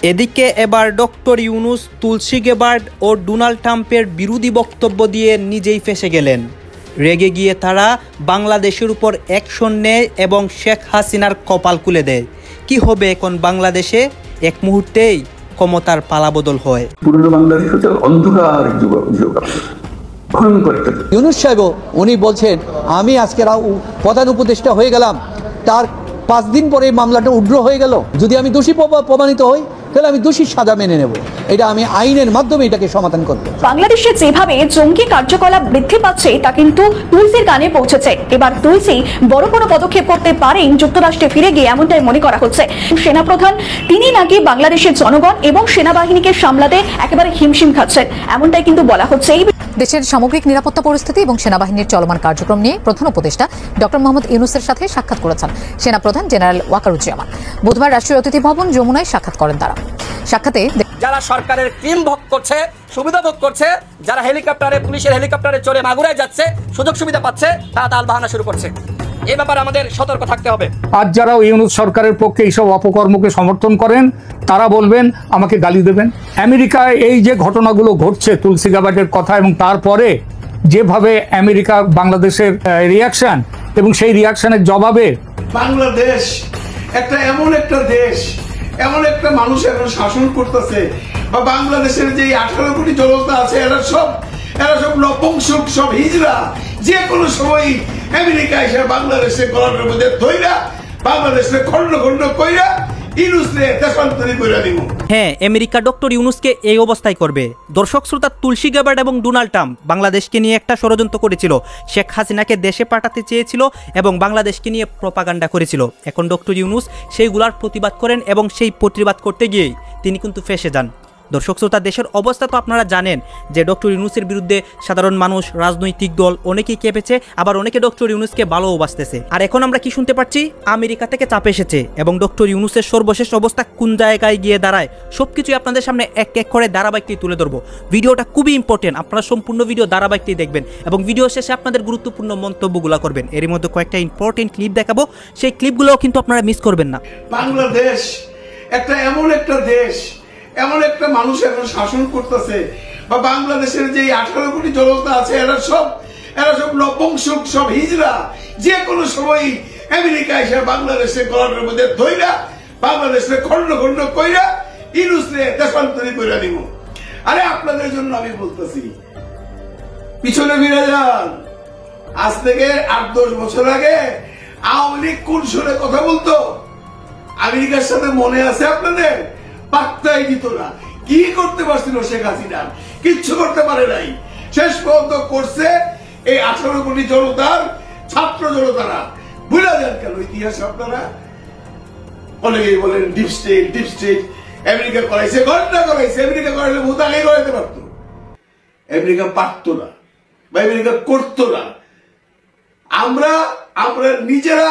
এদিকে এবার ডক্টর ইউনূস তুলসী গেবার্ড ও ডোনাল্ড ট্রাম্পের বিরোধী বক্তব্য দিয়ে নিজেই ফেঁসে গেলেন। রেগে গিয়ে তারা বাংলাদেশের উপর অ্যাকশন নেয় এবং শেখ হাসিনার কপাল খুলে দেয়। কি হবে এখন বাংলাদেশে? এক মুহূর্তেই ক্ষমতার পালাবদল হয়। পুরনো বাংলাদেশ হচ্ছে অন্ধকার যুগ। ইউনূস সাহেব উনি বলছেন আমি আজকে প্রধান উপদেষ্টা হয়ে গেলাম, তার 5 দিন পরে মামলাটা উগ্র হয়ে গেল। যদি আমি দোষী প্রমাণিত হই তাহলে আমি দোষীর সাজা মেনে নেব। এটা আমি আইনের মাধ্যমে এটাকে সমাধান করব। বাংলাদেশে যেভাবে জঙ্গি কার্যকলাপ বৃদ্ধি পাচ্ছে তা কিন্তু তুলসীর কানে পৌঁছেছে। এবার তুলসী বড় কোনো পদক্ষেপ করতে পারেন যুক্তরাষ্ট্রে ফিরে গিয়ে, এমনটাই মনে করা হচ্ছে। সেনাপ্রধান তিনি নাকি বাংলাদেশের জনগণ এবং সেনাবাহিনীকে সামলাতে একেবারে হিমশিম খাচ্ছেন, এমনটাই কিন্তু বলা হচ্ছে। দেশের সামগ্রিক নিরাপত্তা পরিস্থিতি এবং সেনাবাহিনীর চলমান কার্যক্রম নিয়ে প্রধান উপদেষ্টা ডক্টর মোহাম্মদ ইউনূসের সাথে সাক্ষাৎ করেছেন সেনাপ্রধান জেনারেল ওয়াকারুজ্জামান। বুধবার রাষ্ট্রীয় অতিথি ভবন যমুনায় সাক্ষাৎ করেন তারা। সাক্ষাতে যারা সরকারের ক্রিম ভোগ করছে, সুবিধা ভোগ করছে, যারা হেলিকপ্টারে, পুলিশের হেলিকপ্টারে চড়ে মাগুরায় যাচ্ছে, সুযোগ সুবিধা পাচ্ছে, তারা তাল বাহানা শুরু করছে। এই ব্যাপারে আমাদের সতর্ক থাকতে হবে। আজ যারা ইউনূস সরকারের পক্ষে এইসব অপকর্মকে সমর্থন করেন তারা বলবেন আমাকে গালি দেবেন। আমেরিকায় এই যে ঘটনাগুলো ঘটছে তুলসী গাবার্ডের কথা, এবং তারপরে যেভাবে আমেরিকা বাংলাদেশের রিয়াকশন এবং সেই রিয়াকশনের জবাবে বাংলাদেশ এমন একটা দেশ, এমন একটা মানুষ এখন শাসন করতেছে, বা বাংলাদেশের যে 18 কোটি জনতা আছে এরা সব নপুংসক, সব হিজড়া। যে কোনো সময় আমেরিকা এসে বাংলাদেশে গলার মধ্যে ধইরা বাংলাদেশে খন্ড খন্ড কইরা ইউনূসকে দেশান্তরী কইরা দিব। হ্যাঁ, আমেরিকা ডক্টর ইউনূসকে এই অবস্থায় করবে। দর্শক শ্রোতা, তুলসী গেবার্ড এবং ডোনাল্ড ট্রাম্প বাংলাদেশকে নিয়ে একটা ষড়যন্ত্র করেছিল। শেখ হাসিনাকে দেশে পাঠাতে চেয়েছিল এবং বাংলাদেশকে নিয়ে প্রপাগান্ডা করেছিল। এখন ডক্টর ইউনূস সেইগুলার প্রতিবাদ করেন এবং সেই প্রতিবাদ করতে গিয়েই তিনি কিন্তু ফেঁসে যান। দর্শক শ্রোতা, দেশের অবস্থা তো আপনারা জানেন যে ডক্টর ইউনূসের বিরুদ্ধে সাধারণ মানুষ, রাজনৈতিক দল অনেকেই কেঁপেছে, আবার অনেকে ডক্টর ইউনূসকে ভালোবাসতেছে। আর এখন আমরা কি শুনতে পাচ্ছি? আমেরিকা থেকে চাপ এসেছে এবং ডক্টর ইউনূসের সর্বশেষ অবস্থা কোন জায়গায় গিয়ে দাঁড়ায় সবকিছুই আপনাদের সামনে এক এক করে ধারাবাহিকটি তুলে ধরবো। ভিডিওটা খুবই ইম্পর্টেন্ট, আপনারা সম্পূর্ণ ভিডিও ধারাবাহিকটি দেখবেন এবং ভিডিও শেষে আপনাদের গুরুত্বপূর্ণ মন্তব্যগুলো করবেন। এর মধ্যে কয়েকটা ইম্পর্টেন্ট ক্লিপ দেখাবো, সেই ক্লিপগুলোও কিন্তু আপনারা মিস করবেন না। বাংলাদেশ এমন একটা দেশ, এমন একটা মানুষ এখন শাসন করতেছে, বা বাংলাদেশের যে 18 কোটি জনতা আছে এরা সব নপুংসক, সব হিজড়া। যে কোনো সময় আমেরিকা এসে বাংলাদেশে গলার মধ্যে ধইরা বাংলাদেশে খন্ড খন্ড কইরা ইউনূসকে দেশান্তরী কইরা দিব। আরে আপনাদের জন্য আমি বলতেছি, পিছনে ফিরে যান। আজ থেকে 8-10 বছর আগে আওয়ামী লীগ কোন সুরে কথা বলতো আমেরিকার সাথে মনে আছে আপনাদের? পাত্তাই দিত না। কি করতে পারছিল শেখ হাসিনা? কিচ্ছু করতে পারে নাই। শেষ পর্যন্ত করছে এই 18 কোটি জনতার ছাত্র জনতারা। ভুলে যান কেন ইতিহাস আপনারা? অনেকেই বলেন ডিপ স্টেট আমেরিকা করাইছে, ঘন্টা করাইছে। আমেরিকা করাইলে ভূত আগেই করাইতে পারত। আমেরিকা পারত না বা আমেরিকা করতো না। আমরা নিজেরা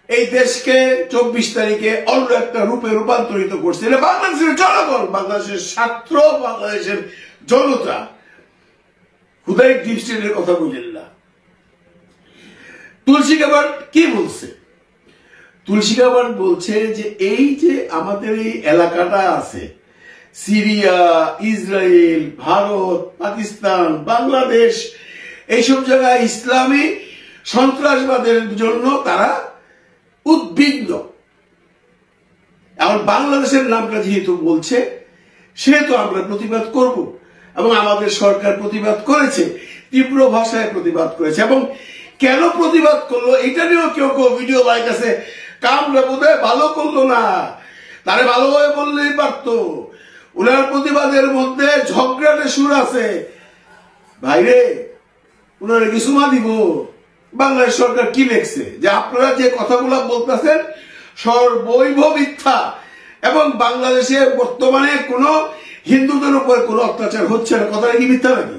এই দেশকে 24 তারিখে অন্য একটা রূপে রূপান্তরিত করছে। বাংলাদেশের জনগণ, বাংলাদেশের ছাত্র, বাংলাদেশের জনতা। হুদাই ডিপ স্টেটের কথা বললেন না। তুলসী গেবার্ড কি বলছে? তুলসী গেবার্ড বলছে যে এই যে আমাদের এই এলাকাটা আছে, সিরিয়া, ইসরায়েল, ভারত, পাকিস্তান, বাংলাদেশ, এইসব জায়গায় ইসলামী সন্ত্রাসবাদের জন্য তারা উদ্বিগ্ন। এখন বাংলাদেশের নামটা যেহেতু বলছে সেহেতু আমরা প্রতিবাদ করব, এবং আমাদের সরকার প্রতিবাদ করেছে, তীব্র ভাষায় প্রতিবাদ করেছে। এবং কেন প্রতিবাদ করলো এটা নিয়েও কেউ ভিডিও বানাইতেছে, কামরা বোধহয় ভালো করলো না, তারে ভালোভাবে বললেই পারতো। ওনার প্রতিবাদের মধ্যে ঝগড়াটে সুর আছে। ভাইরে, ওনারা কিছু মা দিব। বাংলাদেশ সরকার কি লেখছে যে আপনারা যে কথাগুলো বলতেছেন সর্বৈব মিথ্যা, এবং বাংলাদেশে বর্তমানে কোন হিন্দুদের উপর কোন অত্যাচার হচ্ছে না। কথাটা কি মিথ্যা নাকি?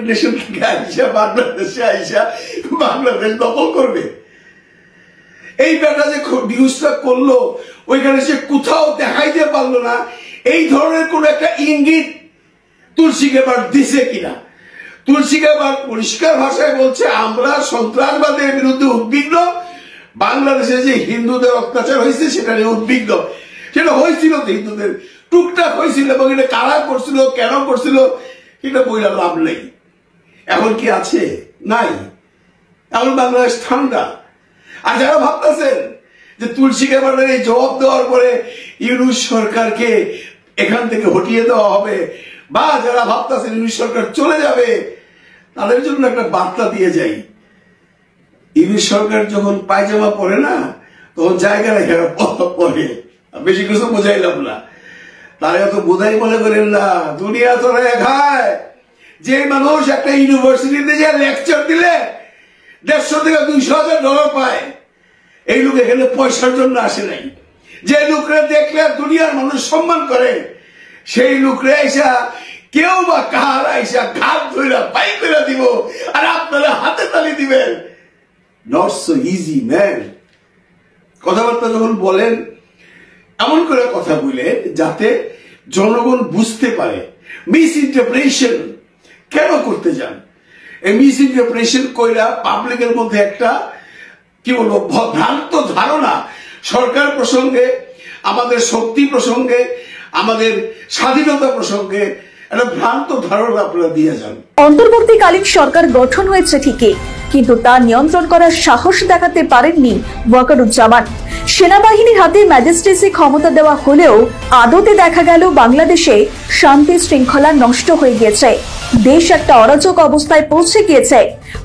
নেশন থেকে আইসা বাংলাদেশে আইসা বাংলাদেশ দখল করবে, এই ব্যাটা যে নিউজটা করলো ওইখানে সে কোথাও দেখাইতে পারলো না এই ধরনের কোন একটা ইঙ্গিত তুলসী গেবার্ড দিছে কিনা। তুলসী গেবার্ড পরিষ্কার ভাষায় বলছে আমরা সন্ত্রাসবাদের বিরুদ্ধে উদ্বিগ্ন, বাংলাদেশে যে হিন্দুদের অত্যাচার হয়েছে সেটা নিয়ে উদ্বিগ্ন। সেটা হয়েছিল তো হিন্দুদের টুকটাক হয়েছিল এবং এটা কারা করছিল, কেন করছিল, এটা বইলা লাভ নেই। এখন কি আছে? নাই। এখন বাংলাদেশ ঠান্ডা। আর যারা ভাবতেছেন যে তুলসী গ্যাবার্ডের এই জবাব দেওয়ার পরে ইউনূস সরকারকে এখান থেকে হটিয়ে দেওয়া হবে, বা যারা ভাবতেছেন ইউনূস সরকার চলে যাবে, তাদের জন্য একটা বার্তা দিয়ে যাই। ইউনূস সরকার যখন পায়জামা পরে না, তখন জায়গা রেখে পরে। বেশি কিছু বোঝাইলাম না, তারা এত বোঝাই মনে করেন না। দুনিয়া তো খায়। যে মানুষ একটা ইউনিভার্সিটিতে যে লেকচার দিলে 150 থেকে 200,000 ডলার পায়, এই লোক এখানে পয়সার জন্য আসে নাই। যে লোকরা দেখলে দুনিয়ার মানুষ সম্মান করে, সেই লোকরা আইসা কেউ বা কার আইসা ঘাত ধরে পাই করে দিব, আর আপনারা হাতে তালি দিবেন। Not so easy man. কথাবার্তা যখন বলেন, এমন করে কথা বলেন যাতে জনগণ বুঝতে পারে। মিস ইন্টারপ্রিটেশন কেন করতে যান? এই মিস ইন্টারপ্রিটেশন কইরা পাবলিকের মধ্যে একটা কি বলবো ভ্রান্ত ধারণা সরকার প্রসঙ্গে, আমাদের শক্তি প্রসঙ্গে, আমাদের স্বাধীনতা প্রসঙ্গে একটা ভ্রান্ত ধারণা আপনারা দিয়ে যান। অন্তর্বর্তীকালীন সরকার গঠন হয়েছে ঠিকই, কিন্তু তা নিয়ন্ত্রণ করার সাহস দেখাতে পারেননি ওয়াকারুজ্জামান। সেনাবাহিনীর হাতে ম্যাজিস্ট্রেসি ক্ষমতা দেওয়া হলেও আদতে দেখা গেল বাংলাদেশে শান্তি শৃঙ্খলা নষ্ট হয়ে গিয়েছে। দেশ একটা অরাজক অবস্থায় পৌঁছে গিয়েছে।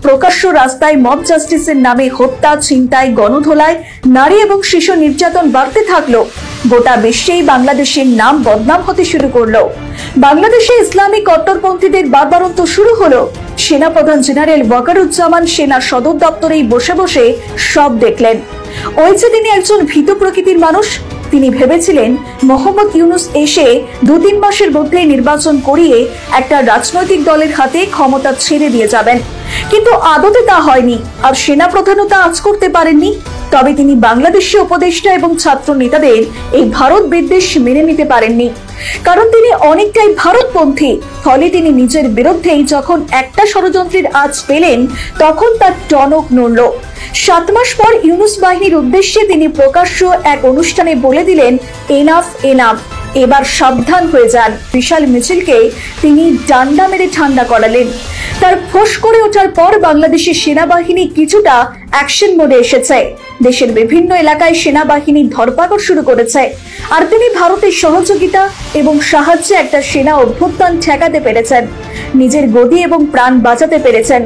প্রকাশ্য রাস্তায় মব জাস্টিসের নামে হত্যা, ছিনতাই, গণধোলায়, নারী এবং শিশু নির্যাতন বাড়তে থাকলো। গোটা বিশ্বেই বাংলাদেশের নাম বদনাম হতে শুরু করলো। বাংলাদেশে ইসলামিক কট্টরপন্থীদের বারবারন্ত শুরু হলো। সেনাপ্রধান জেনারেল ওয়াকারুজ্জামান সেনা সদর দপ্তরেই বসে বসে সব দেখলেন। ওই যে তিনি একজন ভীত প্রকৃতির মানুষ। তিনি ভেবেছিলেন মোহাম্মদ ইউনূস এসে 2-3 মাসের মধ্যেই নির্বাচন করিয়ে একটা রাজনৈতিক দলের হাতে ক্ষমতা ছেড়ে দিয়ে যাবেন, কিন্তু আদতে তা হয়নি। আর সেনাপ্রধানও তা আজ করতে পারেননি। তবে তিনি বাংলাদেশি উপদেষ্টা এবং ছাত্র নেতাদের এই ভারত বিদ্বেষ মেনে নিতে পারেননি, কারণ তিনি অনেকটাই ভারতপন্থী। ফলে তিনি নিজের বিরুদ্ধেই যখন একটা ষড়যন্ত্রের আঁচ পেলেন, তখন তার টনক নড়ল। 7 মাস পর ইউনূস বাহিনীর উদ্দেশ্যে তিনি প্রকাশ্য এক অনুষ্ঠানে বলে দিলেন, এনাফ এনাফ, এবার সাবধান হয়ে যান। বিশাল মিছিলকে তিনি ডান্ডা মেরে ঠান্ডা করালেন। তার ফোঁস করে ওঠার পর বাংলাদেশের সেনাবাহিনী কিছুটা অ্যাকশন মোডে এসেছে। দেশের বিভিন্ন এলাকায় সেনাবাহিনী ধরপাকড় শুরু করেছে। আর তিনি ভারতের সহযোগিতা এবং সাহায্যে একটা সেনা অভ্যুত্থান ঠেকাতে পেরেছেন, নিজের গদি এবং প্রাণ বাঁচাতে পেরেছেন।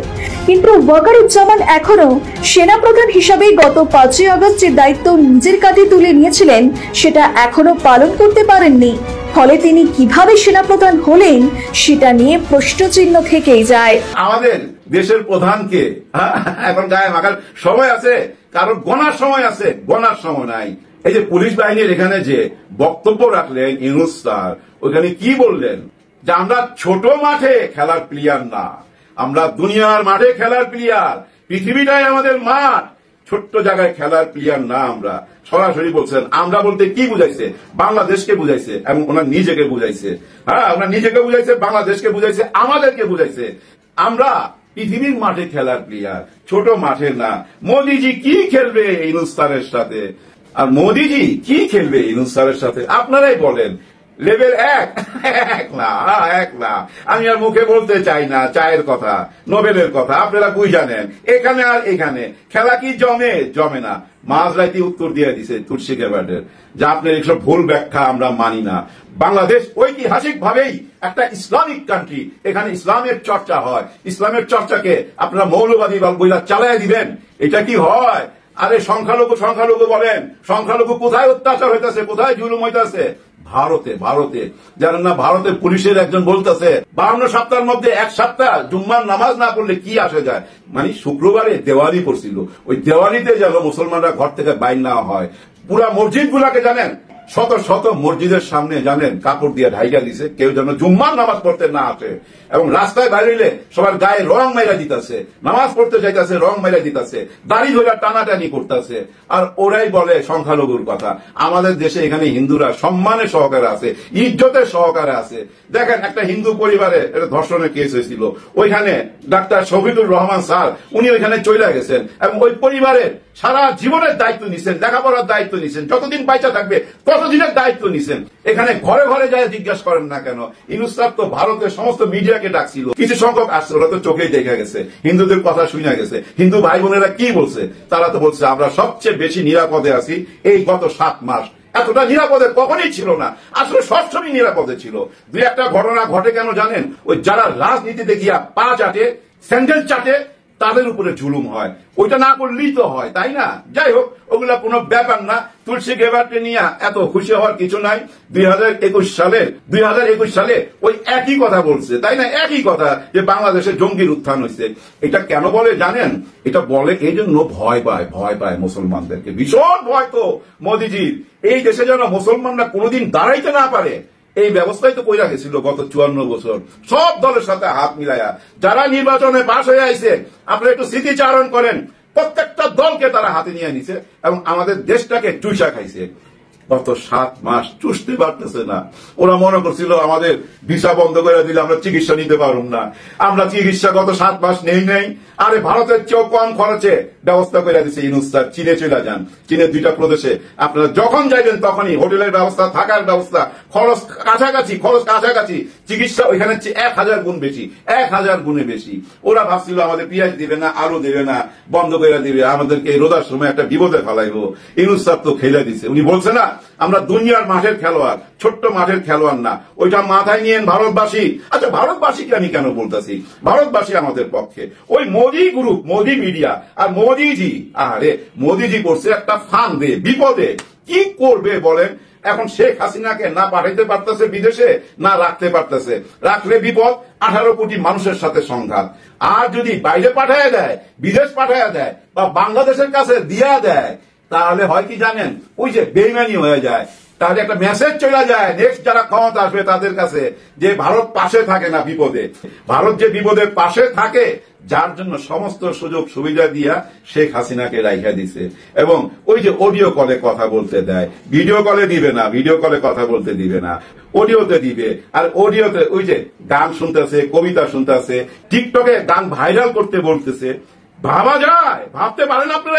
কিন্তু ওয়াকারুজ্জামান এখনো সেনাপ্রধান হিসাবে গত 5ই আগস্ট যে দায়িত্ব নিজের কাঁধে তুলে নিয়েছিলেন, সেটা এখনো পালন করতে পারেননি। ফলে তিনি কিভাবে সেনাপ্রধান হলেন, সেটা নিয়ে প্রশ্নচিহ্ন থেকেই যায়। আমাদের দেশের প্রধানকে এখন গায়ে মাখার সময় আছে, কারো গণার সময় আছে, গণার সময় নাই। এই যে পুলিশ বাহিনীর এখানে যে বক্তব্য রাখলেন ইউনূস স্যার, ওখানে কি বললেন যে আমরা ছোট মাঠে খেলার প্লেয়ার না, আমরা দুনিয়ার মাঠে খেলার প্লেয়ার, পৃথিবীটাই আমাদের মাঠ, ছোট্ট জায়গায় খেলার প্লেয়ার না আমরা। সরাসরি বলছেন। আমরা বলতে কি বুঝাইছে? বাংলাদেশকে বুঝাইছে এবং ওনার নিজেকে বুঝাইছে। হ্যাঁ, ওনার নিজেকে বুঝাইছে, বাংলাদেশকে বুঝাইছে, আমাদেরকে বুঝাইছে। আমরা পৃথিবীর মাঠে খেলার প্লেয়ার, ছোট মাঠে না। মোদিজি কি খেলবে ইউনূস স্যারের সাথে? আর মোদিজি কি খেলবে ইউনূস স্যারের সাথে? আপনারাই বলেন। লেভেল 1 না, 1 না। আমি আর মুখে বলতে চাই না চায়ের কথা, নোবেলের কথা, আপনারা বুঝ জানেন। এখানে আর এখানে খেলা কি জমে না। মাঝরাইতে উত্তর দিয়ে দিছে তুলসী গ্যাবার্ডের, যা আপনার এইসব ভুল ব্যাখ্যা আমরা মানি না। বাংলাদেশ ঐতিহাসিক ভাবেই একটা ইসলামিক কান্ট্রি, এখানে ইসলামের চর্চা হয়। ইসলামের চর্চাকে আপনারা মৌলবাদী বইলা চালায় দিবেন, এটা কি হয়? আরে সংখ্যালঘু বলেন, সংখ্যালঘু কোথায় অত্যাচার হইতেছে, কোথায় জুলুম হইতেছে? ভারতে জানেন না? ভারতের পুলিশের একজন বলতেছে 52 সপ্তাহের মধ্যে 1 সপ্তাহ জুম্মার নামাজ না পড়লে কি আসে যায়। মানে শুক্রবারে দেওয়ালি পড়ছিল, ওই দেওয়ালিতে যেন মুসলমানরা ঘর থেকে বাইর না হয়। পুরা মসজিদ গুলাকে জানেন, শত মসজিদের সামনে জানেন কাপড় দিয়ে ঢাইকা দিছে, কেউ যেন জুম্মার নামাজ পড়তে না আসে। এবং রাস্তায় বাইরে সবার গায়ে রং মাইরা দিতেছে, নামাজ পড়তে যাইতেছে রং মাইরা দিতেছে, দাড়ি ধরে টানাটানি করতেছে। আর ওরাই বলে সংখ্যালঘুর কথা। আমাদের দেশে এখানে হিন্দুরা সম্মানের সহকারে আছে, ইজ্জতের সহকারে আছে। দেখেন, একটা হিন্দু পরিবারে একটা ধর্ষণের কেস হয়েছিল, ওইখানে ডাক্তার শফিকুর রহমান স্যার উনি ওইখানে চলে গেছেন এবং ওই পরিবারের সারা জীবনের দায়িত্ব নিছেন, লেখাপড়ার দায়িত্ব নিছেন। যতদিন বাইচা থাকবে কতদিনের দায়িত্ব নিছেন? এখানে ঘরে ঘরে যায় জিজ্ঞাসা করেন না কেন? ইউনূস স্যার তো ভারতের সমস্ত মিডিয়াকে ডাকছিল, কিছু সংখ্যক আসছে, ওরা তো চোখেই দেখা গেছে, হিন্দুদের কথা শুনে গেছে। হিন্দু ভাই বোনেরা কি বলছে? তারা তো বলছে আমরা সবচেয়ে বেশি নিরাপদে আছি এই গত 7 মাস। এতটা নিরাপদে কখনই ছিল না, আসলে সবসময় নিরাপদে ছিল। দুই একটা ঘটনা ঘটে কেন জানেন? ওই যারা রাজনীতিতে গিয়া পা চাটে, স্যান্ডেল চাটে, তাদের উপরে জুলুম হয়। ওইটা না করলেই তো হয়, তাই না? যাই হোক, ওগুলা কোনো ব্যাপার না। তুলসী গেবারকে নিয়ে এত খুশি হওয়ার কিছু নাই। 2021 সালে ওই একই কথা বলছে, তাই না? একই কথা যে বাংলাদেশে জঙ্গির উত্থান হয়েছে। এটা কেন বলে জানেন? এটা বলে এই জন্য ভয় পায় মুসলমানদেরকে, ভীষণ ভয় তো মোদিজির। এই দেশে যেন মুসলমানরা কোনোদিন দাঁড়াইতে না পারে, এই ব্যবস্থাই তো কইরা গেছিল গত 54 বছর সব দলের সাথে হাত মিলাইয়া। যারা নির্বাচনে পাশ হয়ে আইছে, আপনারা একটু স্মৃতিচারণ করেন, প্রত্যেকটা দলকে তারা হাতে নিয়ে নিছে এবং আমাদের দেশটাকে চুষা খাইছে। গত 7 মাস চুষতে পারতেছে না। ওরা মনে করছিল আমাদের ভিসা বন্ধ করে দিলে আমরা চিকিৎসা নিতে পারব না। আমরা চিকিৎসা গত 7 মাস নেই। আরে ভারতের চেয়েও কম খরচে ব্যবস্থা করে দিচ্ছে ইউনূস স্যার। চীনে চলে যান, চীনের 2টা প্রদেশে আপনারা যখন যাইবেন তখনই হোটেলের ব্যবস্থা, থাকার ব্যবস্থা, খরচ কাছাকাছি, চিকিৎসা ওইখানে 1000 গুণ বেশি, 1000 গুণে বেশি। ওরা ভাবছিল আমাদের পেঁয়াজ দিবে না, আলু দেবে না, বন্ধ করে দিবে, আমাদেরকে রোজার সময় একটা বিপদে ফেলাইবো। ইউনূস স্যার তো খেলে দিছে। উনি বলছে না আমরা দুনিয়ার মাঠের খেলোয়াড়, ছোট্ট মাঠের খেলোয়াড় না। ওইটা মাথায় নিয়ে ভারতবাসী। আচ্ছা, ভারতবাসীকে আমি কেন বলতেছি? ভারতবাসী আমাদের পক্ষে। ওই মোদি গ্রুপ, মোদি মিডিয়া আর মোদিজি, আরে মোদিজি করছে একটা ফান্দে, বিপদে। কি করবে বলেন? এখন শেখ হাসিনাকে না পাঠাইতে পারতেছে বিদেশে, না রাখতে পারতেছে। রাখলে বিপদ, 18 কোটি মানুষের সাথে সংঘাত। আর যদি বাইরে পাঠাইয়া দেয়, বিদেশ পাঠাইয়া দেয় বা বাংলাদেশের কাছে দিয়া দেয়, তাহলে হয় কি জানেন? ওই যে বেইমানি হয়ে যায়। তাহলে একটা মেসেজ চলে যায় নেক্সট যারা ক্ষমতা আসবে তাদের কাছে, যে ভারত পাশে থাকে না বিপদে। ভারত যে বিপদের পাশে থাকে, যার জন্য সমস্ত সুযোগ সুবিধা দিয়া শেখ হাসিনাকে রাইখা দিছে। এবং ওই যে অডিও কলে কথা বলতে দেয়, ভিডিও কলে দিবে না, ভিডিও কলে কথা বলতে দিবে না, অডিওতে দিবে। আর অডিওতে ওই যে গান শুনতেছে, কবিতা শুনতেছে, টিকটকে গান ভাইরাল করতে বলতেছে। ভাবা যায়? ভাবতে পারেন আপনারা?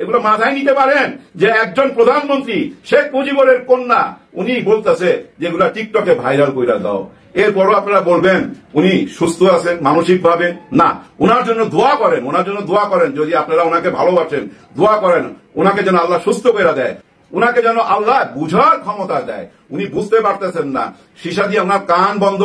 এগুলো মাথায় নিতে পারেন যে একজন প্রধানমন্ত্রী শেখ মুজিবুরের কন্যা, উনি বলতেছে যেগুলা টিকটকে ভাইরাল কইরা দাও। এরপরও আপনারা বলবেন উনি সুস্থ আছেন মানসিক ভাবে? না, ওনার জন্য দোয়া করেন, ওনার জন্য দোয়া করেন। যদি আপনারা ওনাকে ভালোবাসেন, দোয়া করেন ওনাকে যেন আল্লাহ সুস্থ করে দেয়, ওনাকে যেন আল্লাহ বুঝার ক্ষমতা দেয়। উনি বুঝতে পারতেছেন না, সীসা দিয়ে ওনার কান বন্ধ,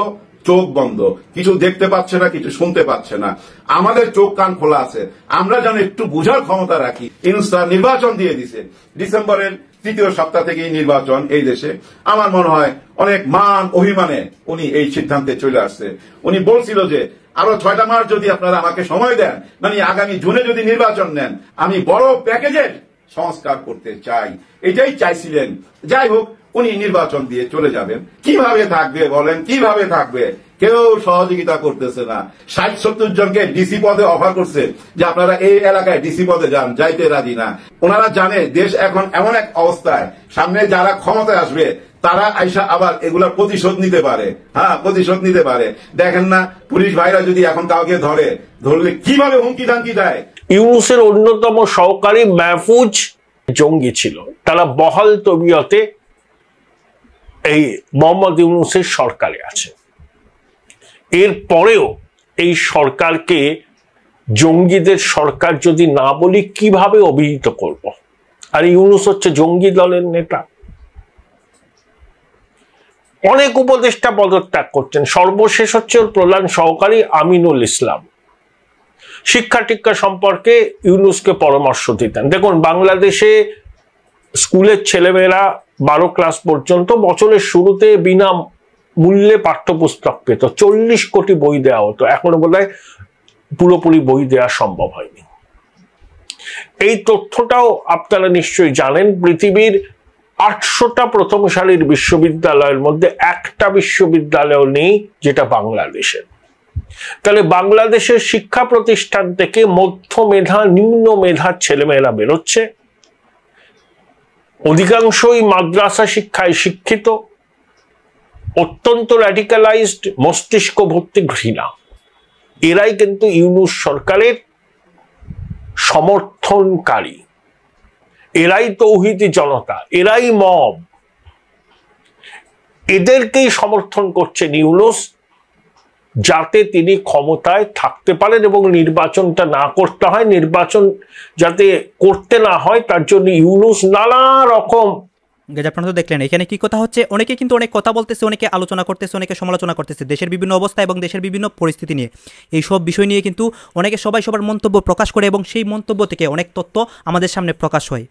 চোখ বন্ধ, কিছু দেখতে পাচ্ছে না, কিছু শুনতে পাচ্ছে না। আমাদের চোখ কান খোলা আছে, আমরা যেন একটু বুঝার ক্ষমতা রাখি। ইউনূস স্যার নির্বাচন দিয়ে দিছে, ডিসেম্বরের 3য় সপ্তাহ থেকেই নির্বাচন এই দেশে। আমার মনে হয় অনেক মান অভিমানে উনি এই সিদ্ধান্তে চলে আসছে। উনি বলছিল যে আরো 6টা মাস যদি আপনারা আমাকে সময় দেন, মানে আগামী জুনে যদি নির্বাচন নেন, আমি বড় প্যাকেজের সংস্কার করতে চাই, এটাই চাইছিলেন। যাই হোক, উনি নির্বাচন দিয়ে চলে যাবেন। কিভাবে থাকবে বলেন? কিভাবে থাকবে? কেউ সহযোগিতা করতেছে না। 60-70 জনকে ডিসি পদে অফার করছে যে আপনারা এই এলাকায় ডিসি পদে যান, যাইতে রাজি না। ওনারা জানে দেশ এখন এমন এক অবস্থায়, সামনে যারা ক্ষমতায় আসবে তারা আইসা আবার এগুলা প্রতিশোধ নিতে পারে। হ্যাঁ, প্রতিশোধ নিতে পারে। দেখেন না, পুলিশ ভাইরা যদি এখন কাউকে ধরলে কিভাবে হুমকি ধামকি দেয়। ইউনূসের অন্যতম সহকারী মাহফুজ জঙ্গি ছিল। তারা বহাল তবিয়তে এই মোহাম্মদ ইউনূসের সরকারে আছে। এরপরেও এই সরকারকে জঙ্গিদের সরকার যদি না বলি কিভাবে অভিহিত করব? আর ইউনূস হচ্ছে জঙ্গি দলের নেতা। অনেক উপদেষ্টা পদত্যাগ করছেন, সর্বশেষ হচ্ছে ওর প্রধান সহকারী আমিনুল ইসলাম। শিক্ষা টিক্ষা সম্পর্কে ইউনূসকে পরামর্শ দিতেন। দেখুন, বাংলাদেশে স্কুলের ছেলেমেয়েরা 12 ক্লাস পর্যন্ত বছরের শুরুতে বিনা মূল্যে পাঠ্যপুস্তক পেত। 40 কোটি বই দেওয়া হতো। এখনো বোধহয় পুরোপুরি বই দেওয়া সম্ভব হয়নি। এই তথ্যটাও আপনারা নিশ্চয়ই জানেন। পৃথিবীর 800টা প্রথম সারির বিশ্ববিদ্যালয়ের মধ্যে একটা বিশ্ববিদ্যালয় নেই যেটা বাংলাদেশের। তাহলে বাংলাদেশের শিক্ষা প্রতিষ্ঠান থেকে মধ্য মেধা, নিম্ন মেধার ছেলেমেয়েরা বেরোচ্ছে। অধিকাংশই মাদ্রাসা শিক্ষায় শিক্ষিত, অত্যন্ত র্যাডিক্যালাইজড, মস্তিষ্ক ভর্তি ঘৃণা। এরাই কিন্তু ইউনূস সরকারের সমর্থনকারী, এরাই তৌহিদি জনতা, এরাই মব, এদেরকেই সমর্থন করছেন ইউনূস, যাতে তিনি ক্ষমতায় থাকতে পারেন এবং নির্বাচনটা না করতে হয়, নির্বাচন যাতে করতে না হয় তার জন্য ইউনূস নানা রকম। আপনারা তো দেখলেন এখানে কি কথা হচ্ছে, অনেকে কিন্তু অনেক কথা বলতেছে, অনেকে আলোচনা করতেছে, অনেকে সমালোচনা করতেছে দেশের বিভিন্ন অবস্থা এবং দেশের বিভিন্ন পরিস্থিতি নিয়ে। এই সব বিষয় নিয়ে কিন্তু অনেকে সবাই সবার মন্তব্য প্রকাশ করে এবং সেই মন্তব্য থেকে অনেক তথ্য আমাদের সামনে প্রকাশ হয়।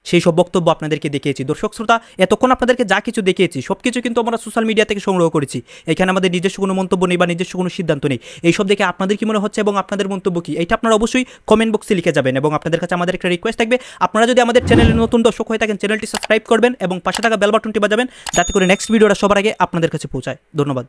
সেই সব বক্তব্য আপনাদেরকে দেখিয়েছি। দর্শক শ্রোতা, এতক্ষণ আপনাদেরকে যা কিছু দেখিয়েছি সব কিছু কিন্তু আমরা সোশ্যাল মিডিয়া থেকে সংগ্রহ করেছি। এখানে আমাদের নিজস্ব কোনো মন্তব্য নেই বা নিজস্ব কোনো সিদ্ধান্ত নেই। এইসব দেখে আপনাদের কি মনে হচ্ছে এবং আপনাদের মন্তব্য কি, এটা আপনারা অবশ্যই কমেন্ট বক্সে লিখে যাবেন। এবং আপনাদের কাছে আমাদের একটা রিকোয়েস্ট থাকবে, আপনারা যদি আমাদের চ্যানেলে নতুন দর্শক হয়ে থাকেন চ্যানেলটি সাবস্ক্রাইব করবেন এবং পাশে থাকা বেল বাটনটি বাজাবেন, যাতে করে নেক্সট ভিডিওটা সবার আগে আপনাদের কাছে পৌঁছায়। ধন্যবাদ।